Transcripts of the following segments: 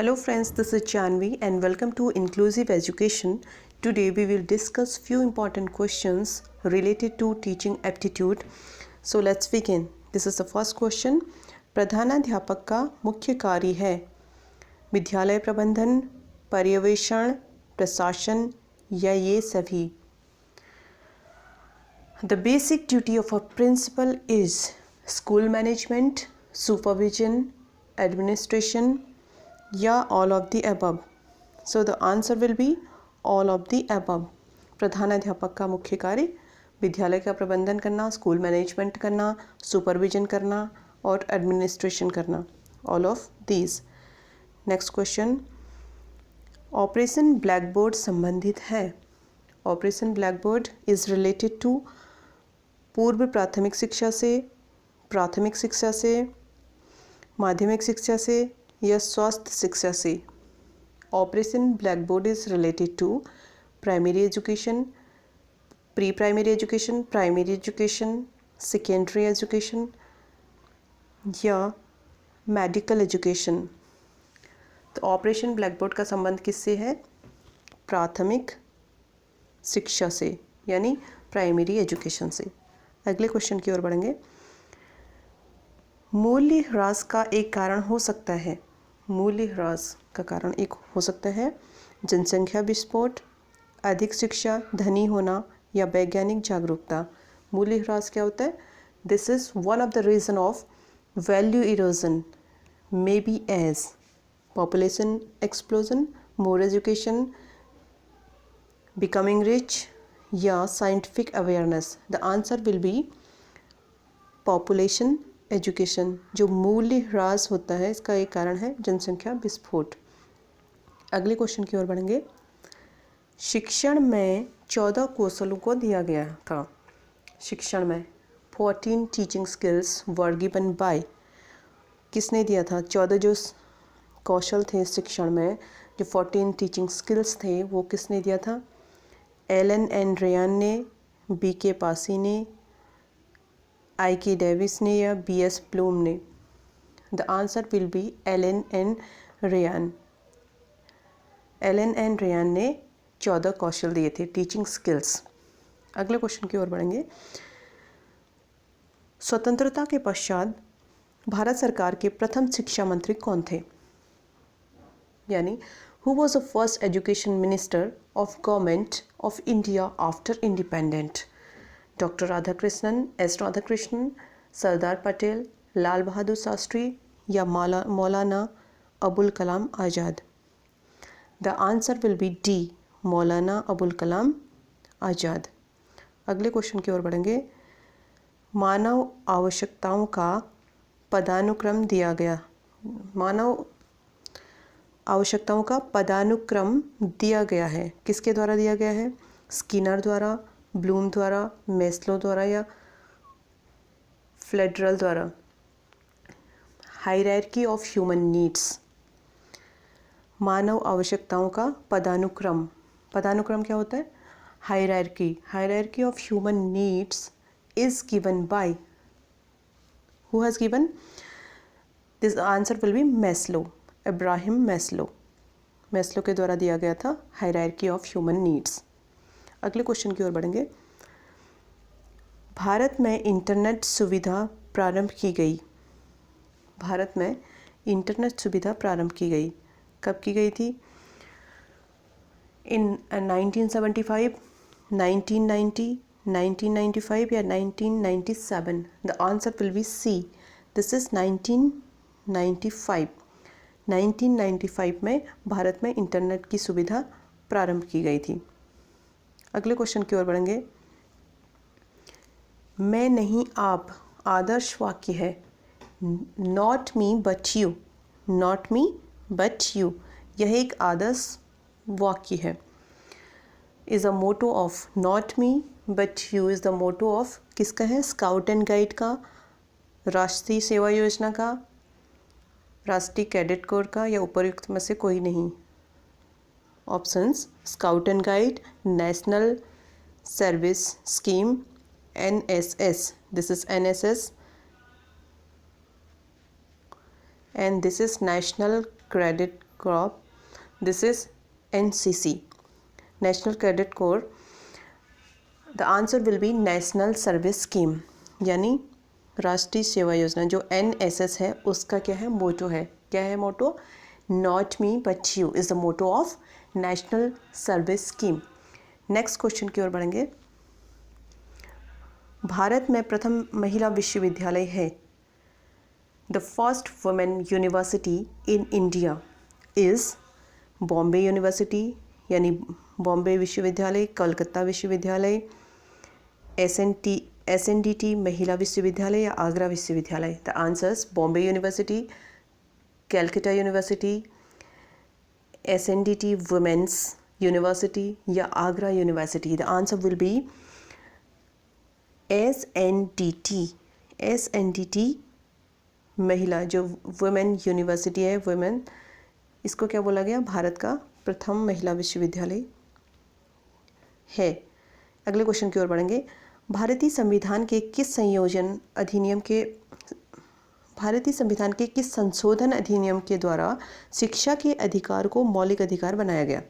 Hello friends, this is Janvi and welcome to Inclusive Education. Today we will discuss few important questions related to teaching aptitude. So let's begin. This is the first question. प्रधानाध्यापक का मुख्य कार्य है विद्यालय प्रबंधन, पर्यवेक्षण, प्रशासन या ये सभी. The basic duty of a principal is school management, supervision, administration, या all of the above. So the answer will be all of the above. प्रधानाध्यापक का मुख्य कार्य विद्यालय का प्रबंधन करना, स्कूल मैनेजमेंट करना, सुपरविजन करना और एडमिनिस्ट्रेशन करना. All of these. Next question. Operation blackboard संबंधित है. Operation blackboard is related to पूर्व प्राथमिक शिक्षा से, प्राथमिक शिक्षा से, माध्यमिक शिक्षा से या स्वास्थ्य शिक्षा से. Operation blackboard is related to primary education, pre primary education, primary education, secondary education या मेडिकल एजुकेशन. तो ऑपरेशन ब्लैक बोर्ड का संबंध किससे है? प्राथमिक शिक्षा से यानी प्राइमरी एजुकेशन से. अगले क्वेश्चन की ओर बढ़ेंगे. मूल्य ह्रास का एक कारण हो सकता है. मूल्य ह्रास का कारण एक हो सकता है जनसंख्या विस्फोट, अधिक शिक्षा, धनी होना या वैज्ञानिक जागरूकता. मूल्य ह्रास क्या होता है? This is one of the reason of value erosion may be as population explosion, more education, becoming rich या scientific awareness. The answer will be population education. जो मूल्य ह्रास होता है इसका एक कारण है जनसंख्या विस्फोट. अगले क्वेश्चन की ओर बढ़ेंगे. शिक्षण में 14 कौशलों को दिया गया था. शिक्षण में 14 teaching skills were given by. किसने दिया था? 14 जो कौशल थे शिक्षण में, जो 14 टीचिंग स्किल्स थे वो किसने दिया था? एलन एन रेयान ने, बी के पासी ने, आई के डेविस ने या बी एस ब्लूम ने. The answer will be Allen N Ryan. Allen N Ryan ने 14 कौशल दिए थे, टीचिंग स्किल्स. अगले क्वेश्चन की ओर बढ़ेंगे. स्वतंत्रता के पश्चात भारत सरकार के प्रथम शिक्षा मंत्री कौन थे? यानी who was the first education minister of government of India after independent? Doctor Radhakrishnan, S Radhakrishnan, Sardar Patel, Lal Bahadur Shastri या Maulana Abul Kalam Azad. The answer will be D, Maulana Abul Kalam आज़ाद. अगले क्वेश्चन की ओर बढ़ेंगे. मानव आवश्यकताओं का पदानुक्रम दिया गया. मानव आवश्यकताओं का पदानुक्रम दिया गया है. किसके द्वारा दिया गया है? स्किनर द्वारा, ब्लूम द्वारा, मेस्लो द्वारा या फ्लेडरल द्वारा. Hierarchy of human needs. मानव आवश्यकताओं का पदानुक्रम. पदानुक्रम क्या होता है? Hierarchy. Hierarchy of human needs is given by. Who has given? This answer will be Maslow, Abraham Maslow. Maslow के द्वारा दिया गया था हायरार्की ऑफ ह्यूमन नीड्स. अगले क्वेश्चन की ओर बढ़ेंगे. भारत में इंटरनेट सुविधा प्रारंभ की गई. भारत में इंटरनेट सुविधा प्रारंभ की गई. कब की गई थी? इन 1975, 1990, 1995 या 1997. The answer will be C. This is 1995. 1995 में भारत में इंटरनेट की सुविधा प्रारंभ की गई थी. अगले क्वेश्चन की ओर बढ़ेंगे. मैं नहीं आप आदर्श वाक्य है. Not me but you. Not me but you यह एक आदर्श वाक्य है. Is a motto of not me but you is the motto of किसका है? स्काउट एंड गाइड का, राष्ट्रीय सेवा योजना का, राष्ट्रीय कैडेट कोर का या उपयुक्त में से कोई नहीं. Options: scout and guide, national service scheme, NSS. This is NSS and this is National Credit Corps. This is NCC, National Cadet Corps. The answer will be National Service Scheme, यानी राष्ट्रीय सेवा योजना. जो NSS है उसका क्या है, मोटो है. क्या है मोटो? Not me but you is the motto of National Service Scheme. Next question की ओर बढ़ेंगे. भारत में प्रथम महिला विश्वविद्यालय है. The first women university in India is Bombay university, यानी बॉम्बे विश्वविद्यालय, कलकत्ता विश्वविद्यालय, SNDT महिला विश्वविद्यालय या आगरा विश्वविद्यालय. The answers Bombay university, Calcutta university, SNDT women's university या Agra university. The answer will be SNDT महिला जो वुमेन यूनिवर्सिटी है, वुमेन, इसको क्या बोला गया, भारत का प्रथम महिला विश्वविद्यालय है. अगले क्वेश्चन की ओर बढ़ेंगे. भारतीय संविधान के किस संशोधन अधिनियम के द्वारा शिक्षा के अधिकार को मौलिक अधिकार बनाया गया?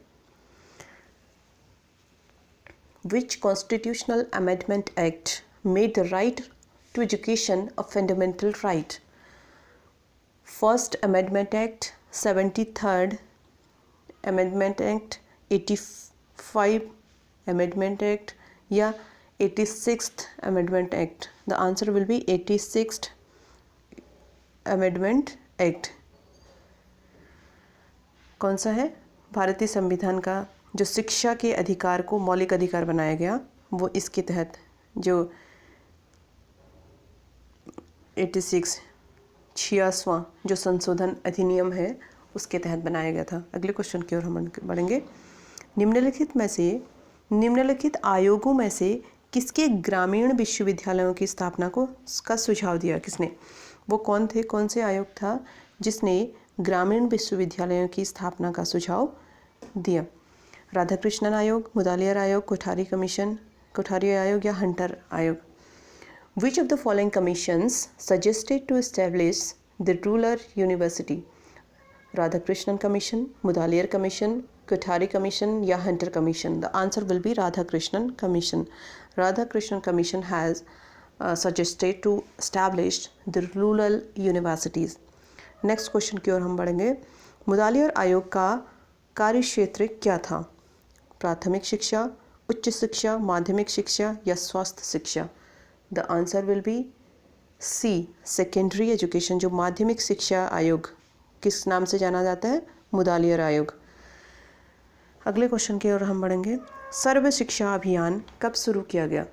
Which constitutional amendment act made the right to education a fundamental right? First Amendment Act, 73rd Amendment Act, 85 Amendment Act या 86th Amendment Act. The answer will be 86th Amendment Act. कौन सा है? भारतीय संविधान का जो शिक्षा के अधिकार को मौलिक अधिकार बनाया गया, वो इसके तहत जो 86वां जो संशोधन अधिनियम है उसके तहत बनाया गया था. अगले क्वेश्चन की ओर हम बढ़ेंगे. निम्नलिखित आयोगों में से किसके ग्रामीण विश्वविद्यालयों की स्थापना का सुझाव दिया? किसने? वो कौन थे? कौन से आयोग था जिसने ग्रामीण विश्वविद्यालयों की स्थापना का सुझाव दिया? राधाकृष्णन आयोग, मुदालियर आयोग, कोठारी आयोग या हंटर आयोग? Which of the following commissions suggested to establish the rural university? Radhakrishnan Commission, Mudaliar Commission, Kothari Commission या Hunter Commission? The answer will be Radhakrishnan Commission. Radhakrishnan Commission has suggested to establish the rural universities. Next question की ओर हम बढ़ेंगे. मुदालियर आयोग का कार्य क्षेत्र क्या था? प्राथमिक शिक्षा, उच्च शिक्षा, माध्यमिक शिक्षा या स्वास्थ्य शिक्षा? The answer will be C, secondary education. जो माध्यमिक शिक्षा आयोग किस नाम से जाना जाता है? मुदालियर आयोग. अगले क्वेश्चन की ओर हम बढ़ेंगे. सर्व शिक्षा अभियान कब शुरू किया गया?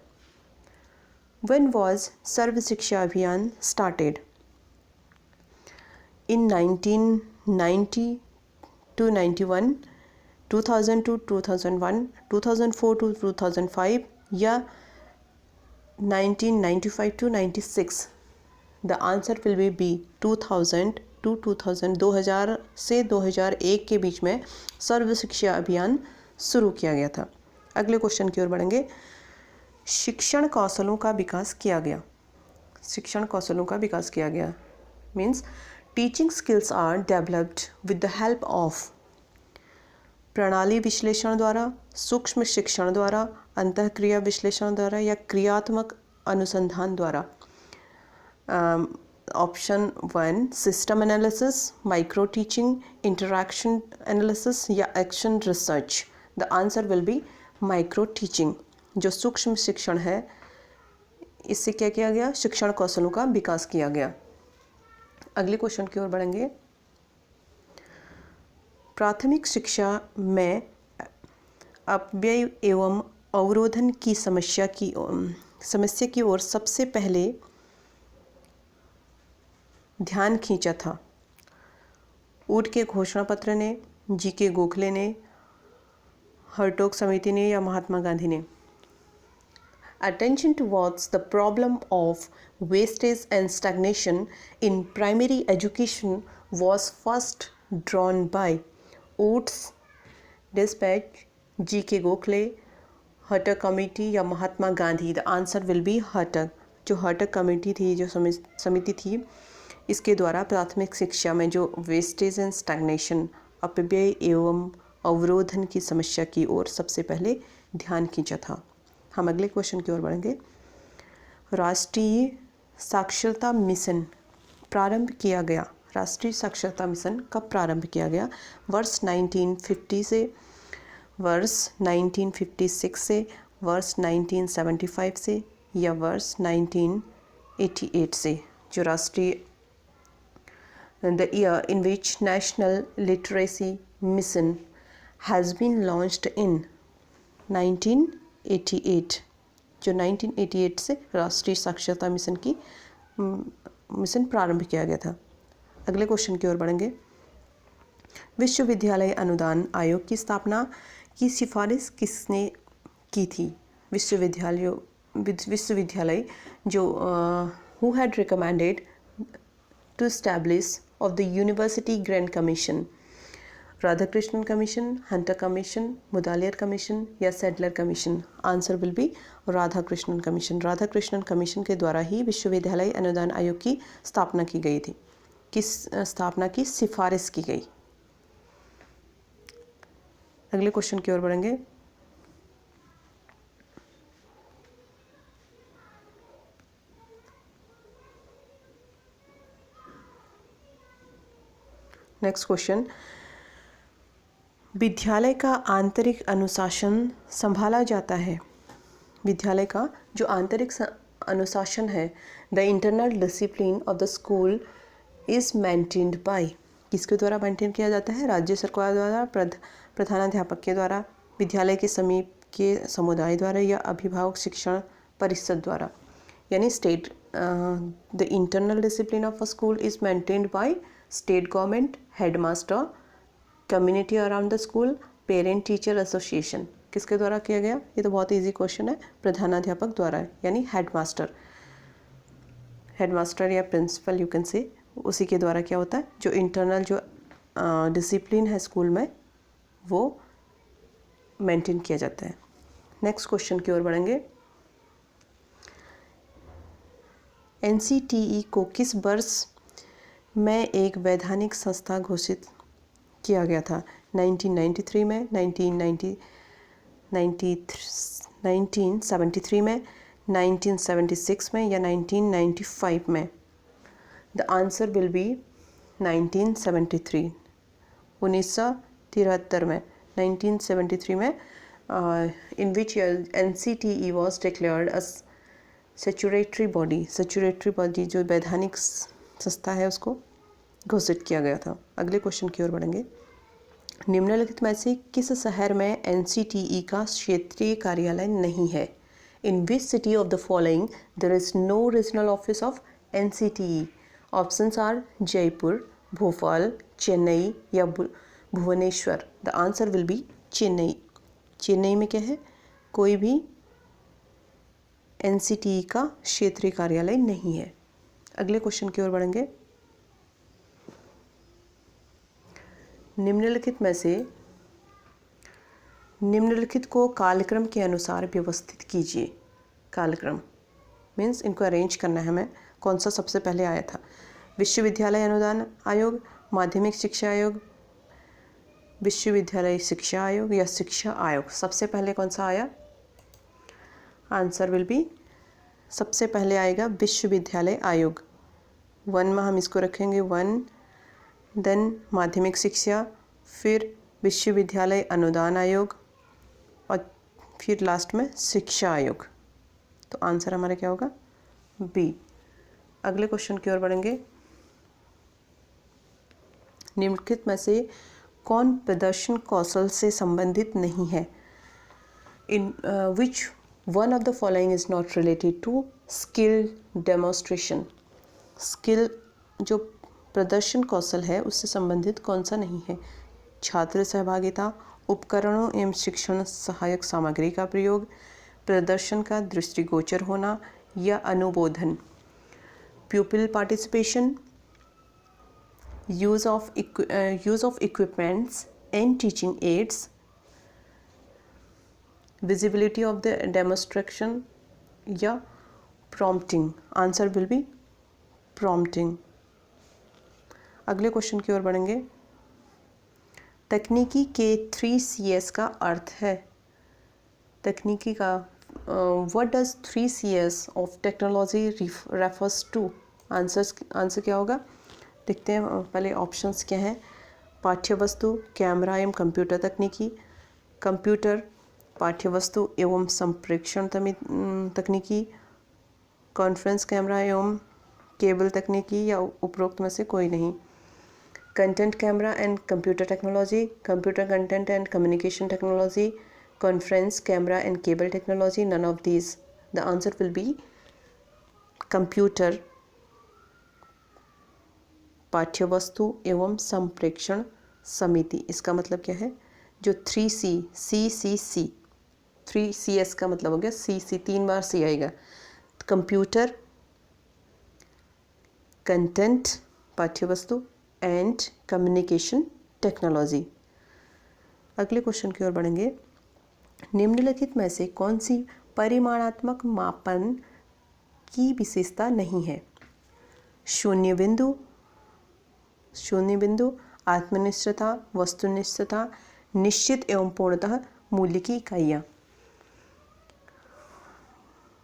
When was सर्व शिक्षा अभियान started? In 1990 to 91, 2000 to 2001, 2004 to 2005 या 1995 to 96. The answer will be B, 2000 to 2000. 2000 से 2001 के बीच में सर्व शिक्षा अभियान शुरू किया गया था. अगले क्वेश्चन की ओर बढ़ेंगे. शिक्षण कौशलों का विकास किया गया. शिक्षण कौशलों का विकास किया गया means teaching skills are developed with the help of प्रणाली विश्लेषण द्वारा, सूक्ष्म शिक्षण द्वारा, अंतःक्रिया विश्लेषण द्वारा या क्रियात्मक अनुसंधान द्वारा. Option 1 system analysis, micro teaching, interaction analysis या action research. The answer will be micro teaching. जो सूक्ष्म शिक्षण है इससे क्या किया गया? शिक्षण कौशलों का विकास किया गया. अगले क्वेश्चन की ओर बढ़ेंगे. प्राथमिक शिक्षा में अपव्यय एवं अवरोधन की समस्या की ओर सबसे पहले ध्यान खींचा था. ऊट के घोषणा पत्र ने, जी.के. गोखले ने, हर्टोग समिति ने या महात्मा गांधी ने? Attention towards the problem of wastage and stagnation in primary education was first drawn by Oates Dispatch, G K. Gokhale, Hartog committee या Mahatma Gandhi? The answer will be Hartog. जो हर्टग कमेटी थी, जो समिति थी, इसके द्वारा प्राथमिक शिक्षा में जो वेस्टेज एंड स्टैग्नेशन अपव्यय एवं अवरोधन की समस्या की ओर सबसे पहले ध्यान खींचा था। हम अगले क्वेश्चन की ओर बढ़ेंगे। राष्ट्रीय साक्षरता मिशन प्रारंभ किया गया। राष्ट्रीय साक्षरता मिशन कब प्रारंभ किया गया? वर्ष 1950 से, वर्ष 1956 से, वर्ष 1975 से या वर्ष 1988 से। जो राष्ट्रीय the year in which National Literacy Mission has been launched in 1988। जो 1988 से राष्ट्रीय साक्षरता मिशन की मिशन प्रारंभ किया गया था। अगले क्वेश्चन की ओर बढ़ेंगे। विश्वविद्यालय अनुदान आयोग की स्थापना की सिफारिश किसने की थी? विश्वविद्यालय जो who had recommended to establish of the University Grant Commission? Radhakrishnan commission, Hunter commission, Mudaliar commission या Sadler commission? Answer will be Radhakrishnan commission. Radhakrishnan commission के द्वारा ही विश्वविद्यालय अनुदान आयोग की स्थापना की गई थी। किस स्थापना की सिफारिश की गई? अगले क्वेश्चन की ओर बढ़ेंगे। नेक्स्ट क्वेश्चन, विद्यालय का आंतरिक अनुशासन संभाला जाता है। विद्यालय का जो आंतरिक अनुशासन है, the internal discipline of the school is maintained by, किसके द्वारा मेंटेन किया जाता है? राज्य सरकार द्वारा, प्रधानाध्यापक के द्वारा, विद्यालय के समीप के समुदाय द्वारा या अभिभावक शिक्षण परिषद द्वारा। यानी state the internal discipline of a school is maintained by state government, headmaster, community around the school, parent teacher association. किसके द्वारा किया गया? ये तो बहुत इजी क्वेश्चन है, प्रधानाध्यापक द्वारा, यानी हेडमास्टर या प्रिंसिपल यू कैन से, उसी के द्वारा क्या होता है, जो इंटरनल जो डिसिप्लिन है स्कूल में वो मेंटेन किया जाता है। नेक्स्ट क्वेश्चन की ओर बढ़ेंगे। NCTE को किस वर्ष में एक वैधानिक संस्था घोषित किया गया था? 1993 में, 1973 में, 1976 में या 1995 में? द आंसर विल बी 1973, 1973 में, 1973 में, इन विच NCTE was declared a statutory body, जो वैधानिक संस्था है उसको घोषित किया गया था। अगले क्वेश्चन की ओर बढ़ेंगे। निम्नलिखित में से किस शहर में NCTE का क्षेत्रीय कार्यालय नहीं है? In which city of the following there is no regional office of NCTE? Options are Jaipur, Bhopal, Chennai या Bhubaneswar. The answer will be Chennai. Chennai में क्या है? कोई भी NCTE का क्षेत्रीय कार्यालय नहीं है। अगले क्वेश्चन की ओर बढ़ेंगे। निम्नलिखित को कालक्रम के अनुसार व्यवस्थित कीजिए। कालक्रम मीन्स इनको अरेंज करना है हमें, कौन सा सबसे पहले आया था? विश्वविद्यालय अनुदान आयोग, माध्यमिक शिक्षा आयोग, विश्वविद्यालय शिक्षा आयोग या शिक्षा आयोग? सबसे पहले कौन सा आया? आंसर विल बी, सबसे पहले आएगा विश्वविद्यालय आयोग। 1 में हम इसको रखेंगे 1, देन माध्यमिक शिक्षा, फिर विश्वविद्यालय अनुदान आयोग और फिर लास्ट में शिक्षा आयोग। तो आंसर हमारा क्या होगा? बी। अगले क्वेश्चन की ओर बढ़ेंगे। निम्नलिखित में से कौन प्रदर्शन कौशल से संबंधित नहीं है? In which one of the following is not related to skill demonstration? Skill जो प्रदर्शन कौशल है उससे संबंधित कौन सा नहीं है? छात्र सहभागिता, उपकरणों एवं शिक्षण सहायक सामग्री का प्रयोग, प्रदर्शन का दृष्टिगोचर होना या अनुबोधन, pupil participation, use of equipments and teaching aids, visibility of the demonstration या prompting. Answer will be prompting. अगले क्वेश्चन की ओर बढ़ेंगे। तकनीकी के 3 CS का अर्थ है, तकनीकी का what does 3 CS of technology refers to. Answer क्या होगा, देखते हैं पहले ऑप्शंस क्या हैं। पाठ्य वस्तु, कैमरा एवं कंप्यूटर तकनीकी, कंप्यूटर, पाठ्य वस्तु एवं संप्रेषण तकनीकी, कॉन्फ्रेंस कैमरा एवं केबल तकनीकी, या उपरोक्त में से कोई नहीं। Content camera and computer technology, computer content and communication technology, conference camera and cable technology, none of these. The answer will be computer, पाठ्य वस्तु एवं संप्रेषण समिति। इसका मतलब क्या है, जो 3C 3CS का मतलब हो गया C 3 बार C आएगा। कंप्यूटर, कंटेंट पाठ्य वस्तु एंड कम्युनिकेशन टेक्नोलॉजी। अगले क्वेश्चन की ओर बढ़ेंगे। निम्नलिखित में से कौन सी परिमाणात्मक मापन की विशेषता नहीं है? शून्य बिंदु, आत्मनिष्ठता, वस्तुनिष्ठता, निश्चित एवं पूर्णतः मूल्य की इकाइयाँ।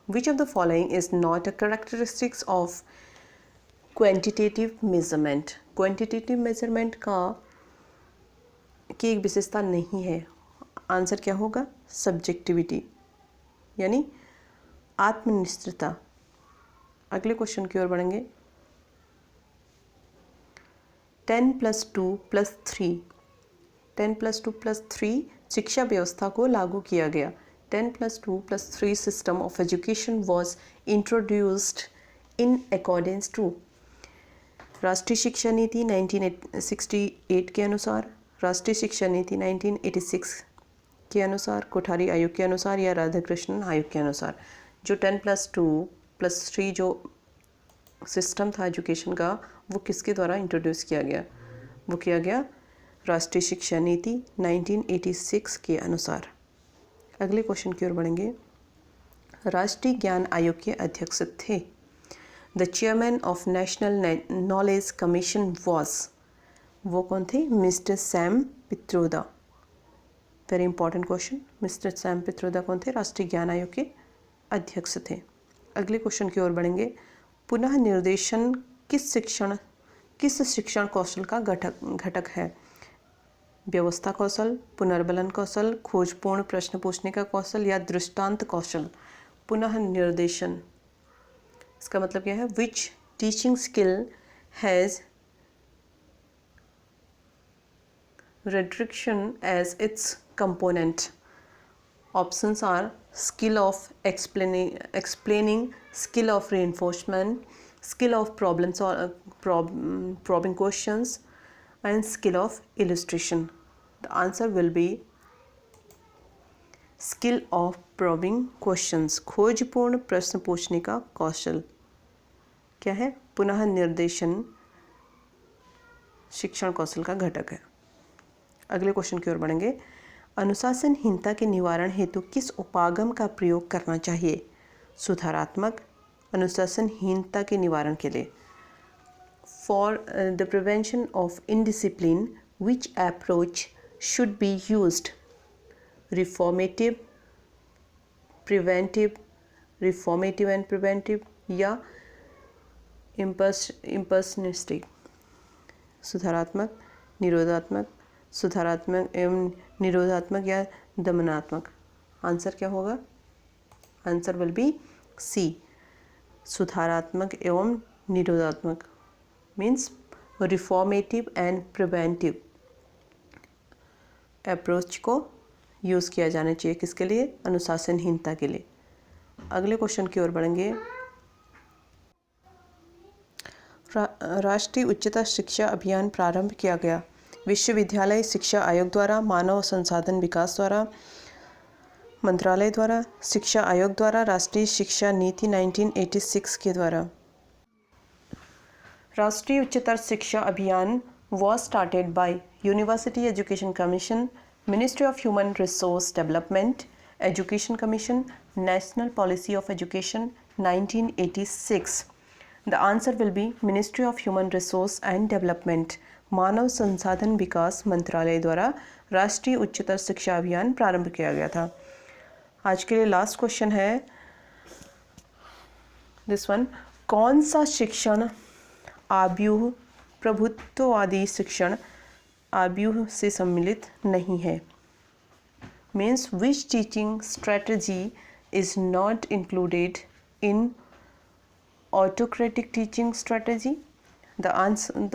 Which of the following is not a characteristics of quantitative measurement? Quantitative measurement की एक विशेषता नहीं है। आंसर क्या होगा, सब्जेक्टिविटी यानी आत्मनिष्ठता। अगले क्वेश्चन की ओर बढ़ेंगे। 10 + 2 + 3 शिक्षा व्यवस्था को लागू किया गया। 10 + 2 + 3 system of education was introduced in accordance to राष्ट्रीय शिक्षा नीति 1968 के अनुसार, राष्ट्रीय शिक्षा नीति 1986 के अनुसार, कोठारी आयोग के अनुसार, या राधाकृष्णन आयोग के अनुसार। जो 10 + 2 + 3 जो सिस्टम था एजुकेशन का, वो किसके द्वारा इंट्रोड्यूस किया गया? वो किया गया राष्ट्रीय शिक्षा नीति 1986 के अनुसार। अगले क्वेश्चन की ओर बढ़ेंगे। राष्ट्रीय ज्ञान आयोग के अध्यक्ष थे। The chairman of national knowledge commission was, वो कौन थे? Mister Sam Pitroda. Very important question. Mister Sam Pitroda कौन थे? राष्ट्रीय ज्ञान आयोग के अध्यक्ष थे। अगले क्वेश्चन की ओर बढ़ेंगे। पुनः निर्देशन किस शिक्षण कौशल का घटक है? व्यवस्था कौशल, पुनर्बलन कौशल, खोजपूर्ण प्रश्न पूछने का कौशल, या दृष्टांत कौशल। पुनः निर्देशन, इसका मतलब क्या है? Which teaching skill has redirection as its component. Options are skill of explaining, skill of reinforcement, skill of probing questions, and skill of illustration. The answer will be skill of probing questions. खोजपूर्ण प्रश्न पूछने का कौशल क्या है? पुनः निर्देशन शिक्षण कौशल का घटक है। अगले क्वेश्चन की ओर बढ़ेंगे। अनुशासनहीनता के निवारण हेतु किस उपागम का प्रयोग करना चाहिए? सुधारात्मक, अनुशासनहीनता के निवारण के लिए। For the prevention of indiscipline which approach should be used? Reformative, reformative and preventive, या इम्पर्सनिस्टिक? सुधारात्मक, निरोधात्मक, सुधारात्मक एवं निरोधात्मक, या दमनात्मक? आंसर क्या होगा? आंसर विल बी सी, सुधारात्मक एवं निरोधात्मक। Means reformative and preventive approach को यूज़ किया जाना चाहिए। किसके लिए? अनुशासनहीनता के लिए। अगले क्वेश्चन की ओर बढ़ेंगे। राष्ट्रीय उच्चतर शिक्षा अभियान प्रारंभ किया गया। विश्वविद्यालय शिक्षा आयोग द्वारा, मानव संसाधन विकास द्वारा, मंत्रालय द्वारा, शिक्षा आयोग द्वारा, राष्ट्रीय शिक्षा नीति 1986 के द्वारा। राष्ट्रीय उच्चतर शिक्षा अभियान was started by University Education Commission, Ministry of Human Resource Development, Education Commission, National Policy of Education 1986. The answer will be Ministry of Human Resource and Development. मानव संसाधन विकास मंत्रालय द्वारा राष्ट्रीय उच्चतर शिक्षा अभियान प्रारंभ किया गया था। आज के लिए लास्ट क्वेश्चन है दिस वन, कौन सा शिक्षण आव्यूह प्रभुत्ववादी शिक्षण आव्यूह से सम्मिलित नहीं है? Means which teaching strategy is not included in autocratic teaching strategy? The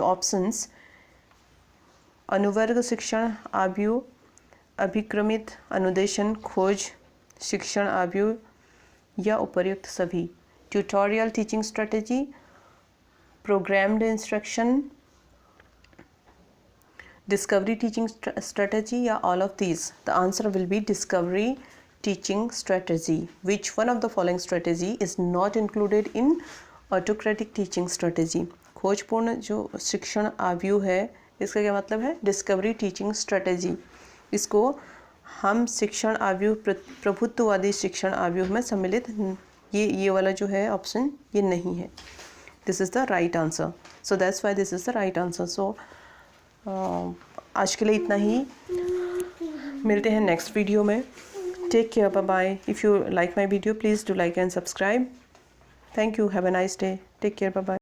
options: अनुवर्ग शिक्षण आव्यूह, अभिक्रमित अनुदेशन खोज शिक्षण आव्यूह या उपर्युक्त सभी। Tutorial teaching strategy, programmed instruction, discovery teaching strategy या all of these? The answer will be discovery teaching strategy. Which one of the following strategy is not included in autocratic teaching strategy? खोजपूर्ण जो शिक्षण आव्यूह है, इसका क्या मतलब है? Discovery teaching strategy. इसको हम शिक्षण आव्यूह प्रभुत्ववादी शिक्षण आव्यूह में सम्मिलित, ये वाला जो है ऑप्शन ये नहीं है। This is the right answer, so that's why this is the right answer. So आज के लिए इतना ही, मिलते हैं नेक्स्ट वीडियो में। Take care, bye bye. If you like my video, please do like and subscribe. Thank you. Have a nice day. Take care. Bye bye.